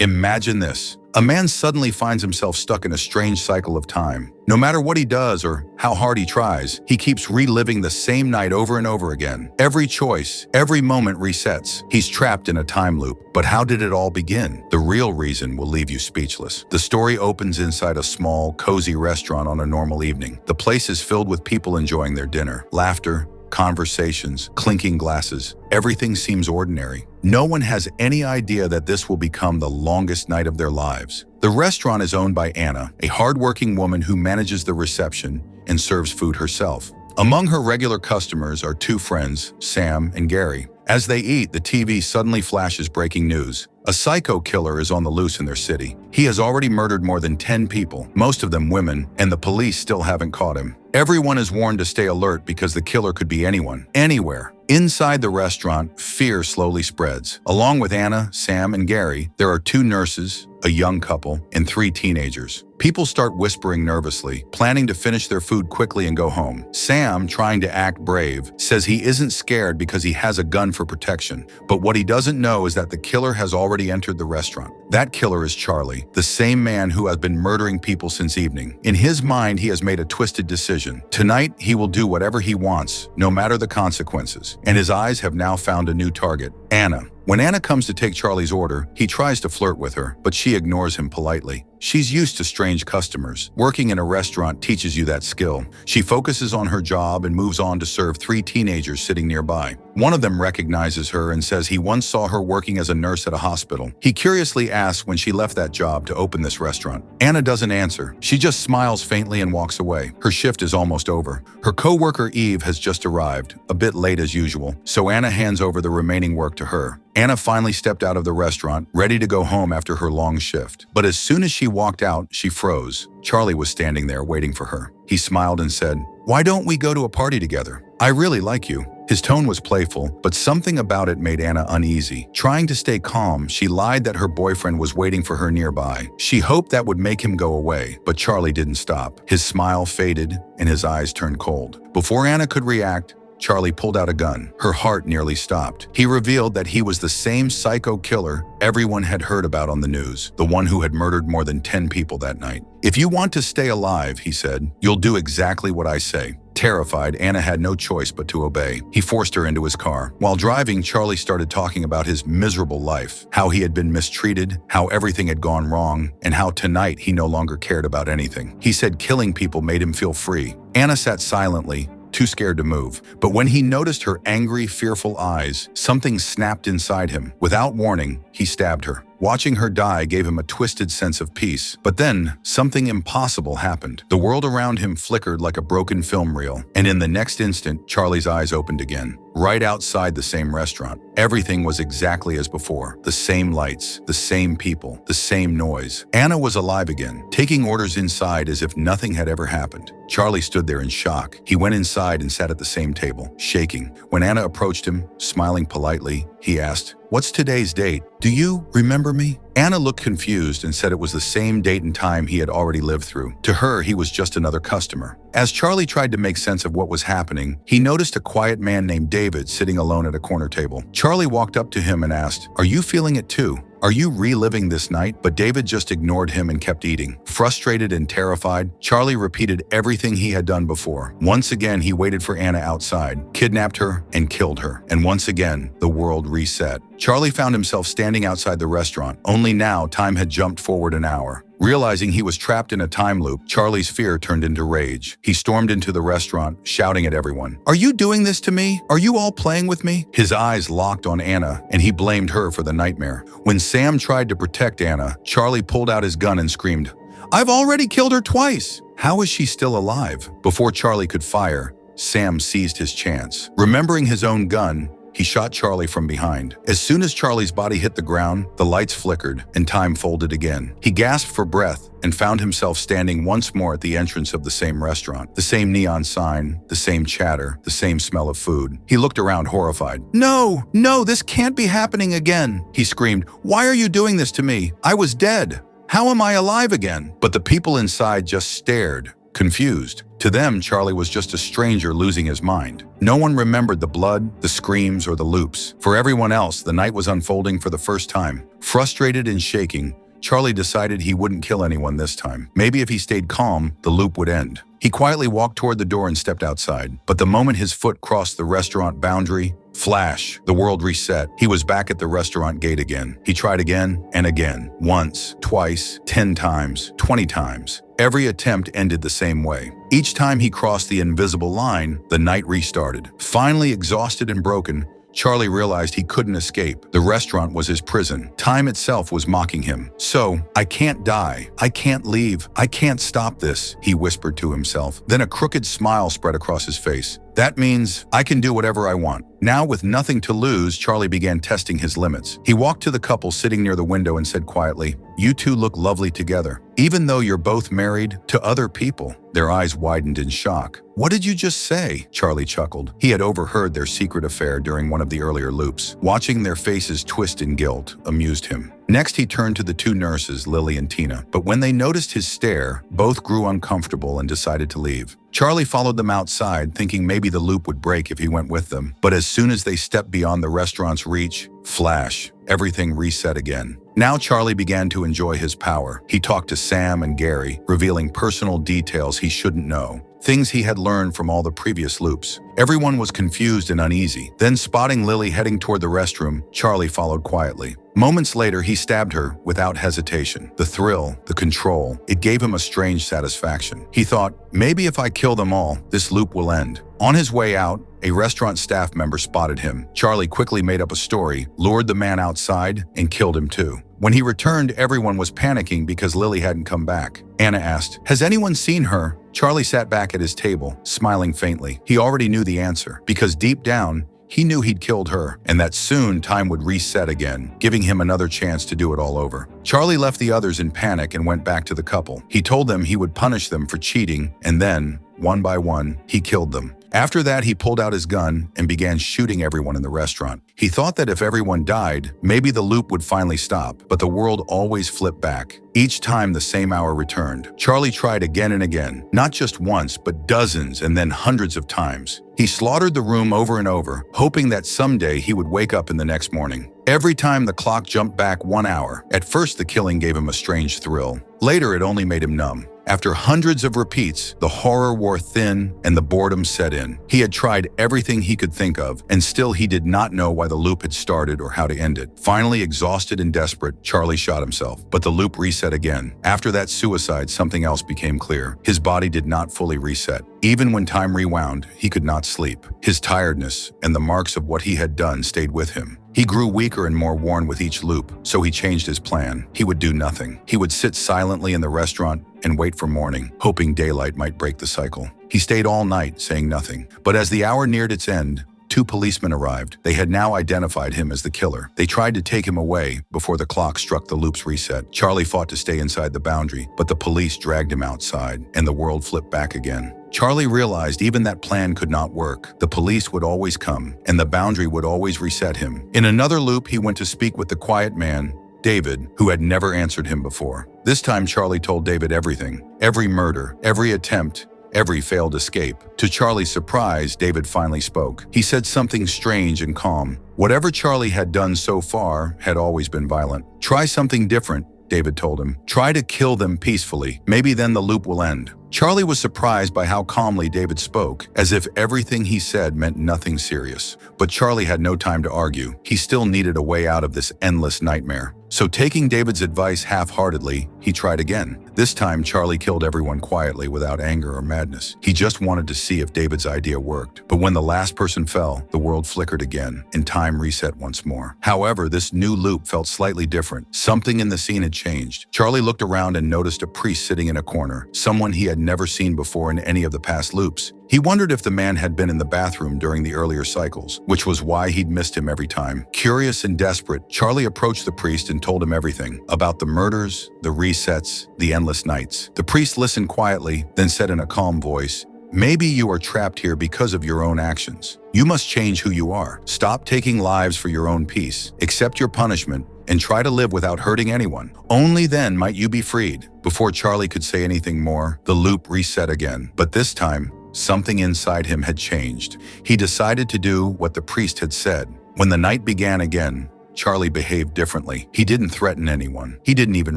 Imagine this. A man suddenly finds himself stuck in a strange cycle of time. No matter what he does or how hard he tries, he keeps reliving the same night over and over again. Every choice, every moment resets. He's trapped in a time loop. But how did it all begin? The real reason will leave you speechless. The story opens inside a small, cozy restaurant on a normal evening. The place is filled with people enjoying their dinner. Laughter, conversations, clinking glasses. Everything seems ordinary. No one has any idea that this will become the longest night of their lives. The restaurant is owned by Anna, a hardworking woman who manages the reception and serves food herself. Among her regular customers are two friends, Sam and Gary. As they eat, the TV suddenly flashes breaking news. A psycho killer is on the loose in their city. He has already murdered more than 10 people, most of them women, and the police still haven't caught him. Everyone is warned to stay alert because the killer could be anyone, anywhere. Inside the restaurant, fear slowly spreads. Along with Anna, Sam, and Gary, there are two nurses, a young couple, and three teenagers. People start whispering nervously, planning to finish their food quickly and go home. Sam, trying to act brave, says he isn't scared because he has a gun for protection. But what he doesn't know is that the killer has already entered the restaurant. That killer is Charlie, the same man who has been murdering people since evening. In his mind, he has made a twisted decision. Tonight, he will do whatever he wants, no matter the consequences. And his eyes have now found a new target, Anna. When Anna comes to take Charlie's order, he tries to flirt with her, but she ignores him politely. She's used to strange customers. Working in a restaurant teaches you that skill. She focuses on her job and moves on to serve three teenagers sitting nearby. One of them recognizes her and says he once saw her working as a nurse at a hospital. He curiously asks when she left that job to open this restaurant. Anna doesn't answer. She just smiles faintly and walks away. Her shift is almost over. Her co-worker Eve has just arrived, a bit late as usual, so Anna hands over the remaining work to her. Anna finally stepped out of the restaurant, ready to go home after her long shift. But as soon as she walked out, she froze. Charlie was standing there waiting for her. He smiled and said, "Why don't we go to a party together? I really like you." His tone was playful, but something about it made Anna uneasy. Trying to stay calm, she lied that her boyfriend was waiting for her nearby. She hoped that would make him go away, but Charlie didn't stop. His smile faded and his eyes turned cold. Before Anna could react, Charlie pulled out a gun. Her heart nearly stopped. He revealed that he was the same psycho killer everyone had heard about on the news, the one who had murdered more than 10 people that night. "If you want to stay alive," he said, "you'll do exactly what I say." Terrified, Anna had no choice but to obey. He forced her into his car. While driving, Charlie started talking about his miserable life, how he had been mistreated, how everything had gone wrong, and how tonight he no longer cared about anything. He said killing people made him feel free. Anna sat silently, too scared to move. But when he noticed her angry, fearful eyes, something snapped inside him. Without warning, he stabbed her. Watching her die gave him a twisted sense of peace. But then, something impossible happened. The world around him flickered like a broken film reel, and in the next instant, Charlie's eyes opened again. Right outside the same restaurant, everything was exactly as before. The same lights, the same people, the same noise. Anna was alive again, taking orders inside as if nothing had ever happened. Charlie stood there in shock. He went inside and sat at the same table, shaking. When Anna approached him, smiling politely, he asked, "What's today's date? Do you remember me?" Anna looked confused and said it was the same date and time he had already lived through. To her, he was just another customer. As Charlie tried to make sense of what was happening, he noticed a quiet man named David sitting alone at a corner table. Charlie walked up to him and asked, "Are you feeling it too? Are you reliving this night?" But David just ignored him and kept eating. Frustrated and terrified, Charlie repeated everything he had done before. Once again, he waited for Anna outside, kidnapped her, and killed her. And once again, the world reset. Charlie found himself standing outside the restaurant, only now time had jumped forward an hour. Realizing he was trapped in a time loop, Charlie's fear turned into rage. He stormed into the restaurant, shouting at everyone, "Are you doing this to me? Are you all playing with me?" His eyes locked on Anna, and he blamed her for the nightmare. When Sam tried to protect Anna, Charlie pulled out his gun and screamed, "I've already killed her twice! How is she still alive?" Before Charlie could fire, Sam seized his chance. Remembering his own gun, he shot Charlie from behind. As soon as Charlie's body hit the ground, the lights flickered and time folded again. He gasped for breath and found himself standing once more at the entrance of the same restaurant. The same neon sign, the same chatter, the same smell of food. He looked around horrified. "No, no, this can't be happening again," he screamed. "Why are you doing this to me? I was dead. How am I alive again?" But the people inside just stared, confused. To them, Charlie was just a stranger losing his mind. No one remembered the blood, the screams, or the loops. For everyone else, the night was unfolding for the first time. Frustrated and shaking, Charlie decided he wouldn't kill anyone this time. Maybe if he stayed calm, the loop would end. He quietly walked toward the door and stepped outside. But the moment his foot crossed the restaurant boundary, flash, the world reset. He was back at the restaurant gate again. He tried again and again. Once, twice, 10 times, 20 times. Every attempt ended the same way. Each time he crossed the invisible line, the night restarted. Finally exhausted and broken, Charlie realized he couldn't escape. The restaurant was his prison. Time itself was mocking him. So, I can't die. I can't leave. I can't stop this, he whispered to himself. Then a crooked smile spread across his face. That means I can do whatever I want. Now, with nothing to lose, Charlie began testing his limits. He walked to the couple sitting near the window and said quietly, "You two look lovely together, even though you're both married to other people." Their eyes widened in shock. "What did you just say?" Charlie chuckled. He had overheard their secret affair during one of the earlier loops. Watching their faces twist in guilt amused him. Next, he turned to the two nurses, Lily and Tina. But when they noticed his stare, both grew uncomfortable and decided to leave. Charlie followed them outside, thinking maybe the loop would break if he went with them. But as soon as they stepped beyond the restaurant's reach, flash, everything reset again. Now Charlie began to enjoy his power. He talked to Sam and Gary, revealing personal details he shouldn't know. Things he had learned from all the previous loops. Everyone was confused and uneasy. Then, spotting Lily heading toward the restroom, Charlie followed quietly. Moments later, he stabbed her without hesitation. The thrill, the control, it gave him a strange satisfaction. He thought, maybe if I kill them all, this loop will end. On his way out, a restaurant staff member spotted him. Charlie quickly made up a story, lured the man outside, and killed him too. When he returned, everyone was panicking because Lily hadn't come back. Anna asked, "Has anyone seen her?" Charlie sat back at his table, smiling faintly. He already knew the answer, because deep down, he knew he'd killed her, and that soon time would reset again, giving him another chance to do it all over. Charlie left the others in panic and went back to the couple. He told them he would punish them for cheating, and then, one by one, he killed them. After that, he pulled out his gun and began shooting everyone in the restaurant. He thought that if everyone died, maybe the loop would finally stop, but the world always flipped back. Each time the same hour returned. Charlie tried again and again, not just once, but dozens and then hundreds of times. He slaughtered the room over and over, hoping that someday he would wake up in the next morning. Every time the clock jumped back 1 hour, at first the killing gave him a strange thrill. Later, it only made him numb. After hundreds of repeats, the horror wore thin and the boredom set in. He had tried everything he could think of, and still he did not know why the loop had started or how to end it. Finally, exhausted and desperate, Charlie shot himself, but the loop reset again. After that suicide, something else became clear. His body did not fully reset. Even when time rewound, he could not sleep. His tiredness and the marks of what he had done stayed with him. He grew weaker and more worn with each loop, so he changed his plan. He would do nothing. He would sit silently in the restaurant and wait for morning, hoping daylight might break the cycle. He stayed all night, saying nothing. But as the hour neared its end, 2 policemen arrived. They had now identified him as the killer. They tried to take him away before the clock struck the loop's reset. Charlie fought to stay inside the boundary, but the police dragged him outside, and the world flipped back again. Charlie realized even that plan could not work. The police would always come, and the boundary would always reset him. In another loop, he went to speak with the quiet man, David, who had never answered him before. This time, Charlie told David everything. Every murder, every attempt, every failed escape. To Charlie's surprise, David finally spoke. He said something strange and calm. Whatever Charlie had done so far had always been violent. "Try something different," David told him. "Try to kill them peacefully. Maybe then the loop will end." Charlie was surprised by how calmly David spoke, as if everything he said meant nothing serious. But Charlie had no time to argue. He still needed a way out of this endless nightmare. So taking David's advice half-heartedly, he tried again. This time, Charlie killed everyone quietly without anger or madness. He just wanted to see if David's idea worked. But when the last person fell, the world flickered again, and time reset once more. However, this new loop felt slightly different. Something in the scene had changed. Charlie looked around and noticed a priest sitting in a corner, someone he had never seen before in any of the past loops. He wondered if the man had been in the bathroom during the earlier cycles, which was why he'd missed him every time. Curious and desperate, Charlie approached the priest and told him everything about the murders, the resets, the endless nights. The priest listened quietly, then said in a calm voice, "Maybe you are trapped here because of your own actions. You must change who you are. Stop taking lives for your own peace. Accept your punishment and try to live without hurting anyone. Only then might you be freed." Before Charlie could say anything more, the loop reset again. But this time, something inside him had changed. He decided to do what the priest had said. When the night began again, Charlie behaved differently. He didn't threaten anyone. He didn't even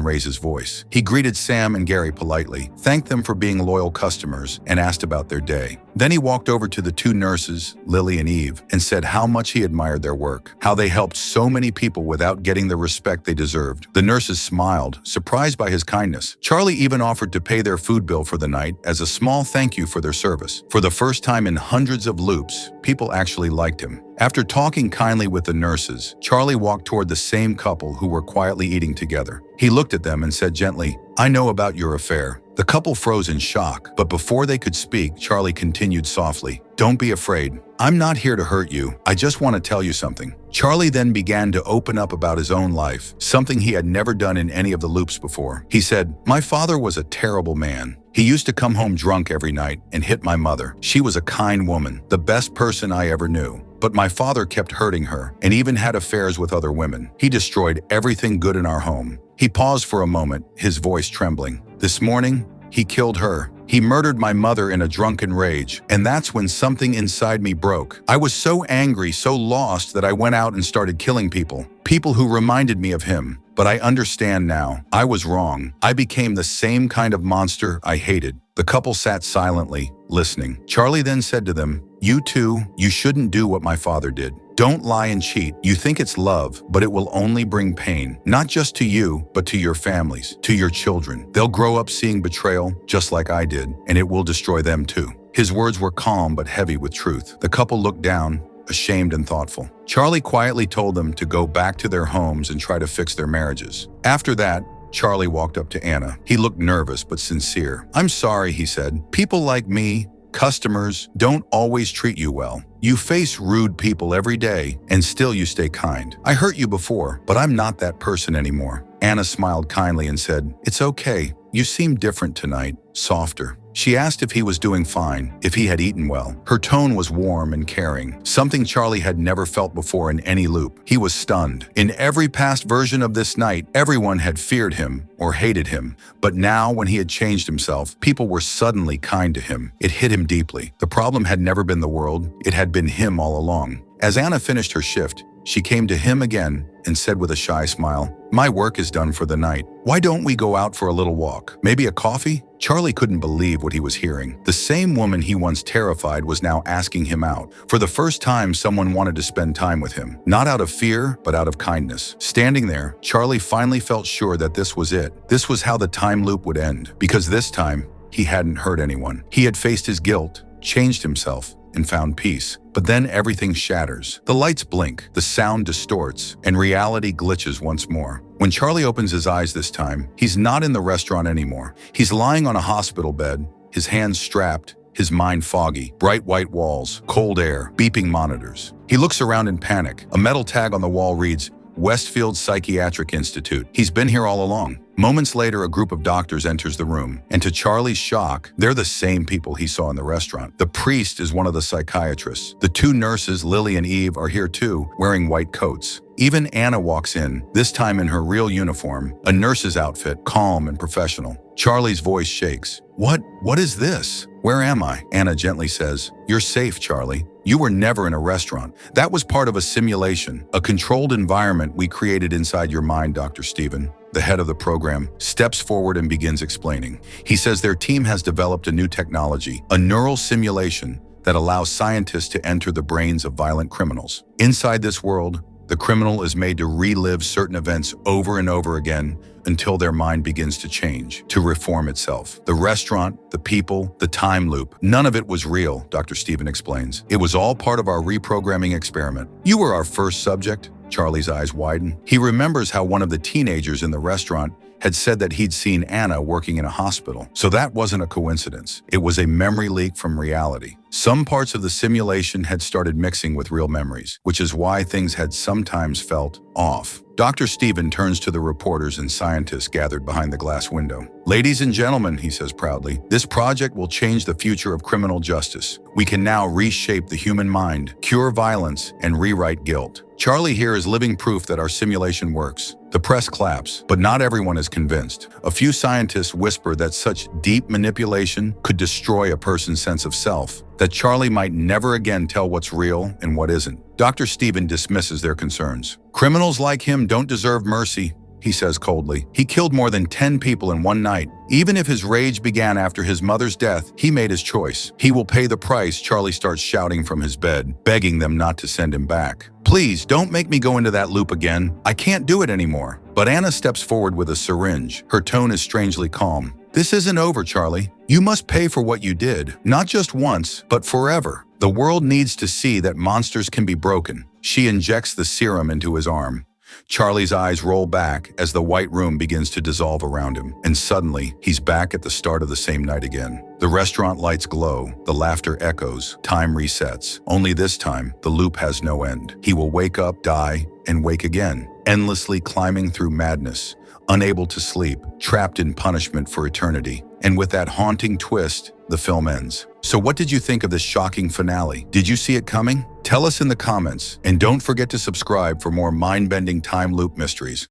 raise his voice. He greeted Sam and Gary politely, thanked them for being loyal customers, and asked about their day. Then he walked over to the two nurses, Lily and Eve, and said how much he admired their work, how they helped so many people without getting the respect they deserved. The nurses smiled, surprised by his kindness. Charlie even offered to pay their food bill for the night as a small thank you for their service. For the first time in hundreds of loops, people actually liked him. After talking kindly with the nurses, Charlie walked toward the same couple who were quietly eating together. He looked at them and said gently, "I know about your affair." The couple froze in shock, but before they could speak, Charlie continued softly, "Don't be afraid. I'm not here to hurt you. I just want to tell you something." Charlie then began to open up about his own life, something he had never done in any of the loops before. He said, "My father was a terrible man. He used to come home drunk every night and hit my mother. She was a kind woman, the best person I ever knew. But my father kept hurting her and even had affairs with other women. He destroyed everything good in our home." He paused for a moment, his voice trembling. "This morning, he killed her. He murdered my mother in a drunken rage, and that's when something inside me broke. I was so angry, so lost that I went out and started killing people who reminded me of him. But I understand now. I was wrong. I became the same kind of monster I hated." The couple sat silently, listening. Charlie then said to them, "You two, you shouldn't do what my father did. Don't lie and cheat. You think it's love, but it will only bring pain. Not just to you, but to your families, to your children. They'll grow up seeing betrayal, just like I did, and it will destroy them too." His words were calm but heavy with truth. The couple looked down, ashamed and thoughtful. Charlie quietly told them to go back to their homes and try to fix their marriages. After that, Charlie walked up to Anna. He looked nervous but sincere. "I'm sorry," he said. "People like me, customers, don't always treat you well. You face rude people every day, and still you stay kind. I hurt you before, but I'm not that person anymore." Anna smiled kindly and said, "It's okay. You seem different tonight, softer." She asked if he was doing fine, if he had eaten well. Her tone was warm and caring, something Charlie had never felt before in any loop. He was stunned. In every past version of this night, everyone had feared him or hated him. But now, when he had changed himself, people were suddenly kind to him. It hit him deeply. The problem had never been the world. It had been him all along. As Anna finished her shift, she came to him again and said with a shy smile, "My work is done for the night. Why don't we go out for a little walk? Maybe a coffee?" Charlie couldn't believe what he was hearing. The same woman he once terrified was now asking him out. For the first time, someone wanted to spend time with him. Not out of fear, but out of kindness. Standing there, Charlie finally felt sure that this was it. This was how the time loop would end. Because this time, he hadn't hurt anyone. He had faced his guilt, changed himself, and found peace. But then everything shatters. The lights blink, the sound distorts, and reality glitches once more. When Charlie opens his eyes this time, he's not in the restaurant anymore. He's lying on a hospital bed, his hands strapped, his mind foggy. Bright white walls, cold air, beeping monitors. He looks around in panic. A metal tag on the wall reads, "Westfield Psychiatric Institute." He's been here all along. Moments later, a group of doctors enters the room, and to Charlie's shock, they're the same people he saw in the restaurant. The priest is one of the psychiatrists. The two nurses, Lily and Eve, are here too, wearing white coats. Even Anna walks in, this time in her real uniform, a nurse's outfit, calm and professional. Charlie's voice shakes. What is this? "Where am I?" Anna gently says. "You're safe, Charlie. You were never in a restaurant. That was part of a simulation, a controlled environment we created inside your mind." Dr. Stephen, the head of the program, steps forward and begins explaining. He says their team has developed a new technology, a neural simulation that allows scientists to enter the brains of violent criminals. Inside this world, the criminal is made to relive certain events over and over again until their mind begins to change, to reform itself. The restaurant, the people, the time loop, none of it was real, Dr. Stephen explains. It was all part of our reprogramming experiment. "You were our first subject." Charlie's eyes widen. He remembers how one of the teenagers in the restaurant had said that he'd seen Anna working in a hospital. So that wasn't a coincidence. It was a memory leak from reality. Some parts of the simulation had started mixing with real memories, which is why things had sometimes felt off. Dr. Stephen turns to the reporters and scientists gathered behind the glass window. "Ladies and gentlemen," he says proudly, "this project will change the future of criminal justice. We can now reshape the human mind, cure violence, and rewrite guilt. Charlie here is living proof that our simulation works. The press claps, but not everyone is convinced. A few scientists whisper that such deep manipulation could destroy a person's sense of self, that Charlie might never again tell what's real and what isn't. Dr. Stephen dismisses their concerns. Criminals like him don't deserve mercy, he says coldly. He killed more than 10 people in one night. Even if his rage began after his mother's death, he made his choice. He will pay the price. Charlie starts shouting from his bed, begging them not to send him back. Please, don't make me go into that loop again. I can't do it anymore. But Anna steps forward with a syringe. Her tone is strangely calm. This isn't over, Charlie. You must pay for what you did, not just once, but forever. The world needs to see that monsters can be broken. She injects the serum into his arm. Charlie's eyes roll back as the white room begins to dissolve around him, and suddenly, he's back at the start of the same night again. The restaurant lights glow, the laughter echoes, time resets. Only this time, the loop has no end. He will wake up, die, and wake again, endlessly climbing through madness, unable to sleep, trapped in punishment for eternity. And with that haunting twist, the film ends. So what did you think of this shocking finale? Did you see it coming? Tell us in the comments, and don't forget to subscribe for more mind-bending time loop mysteries.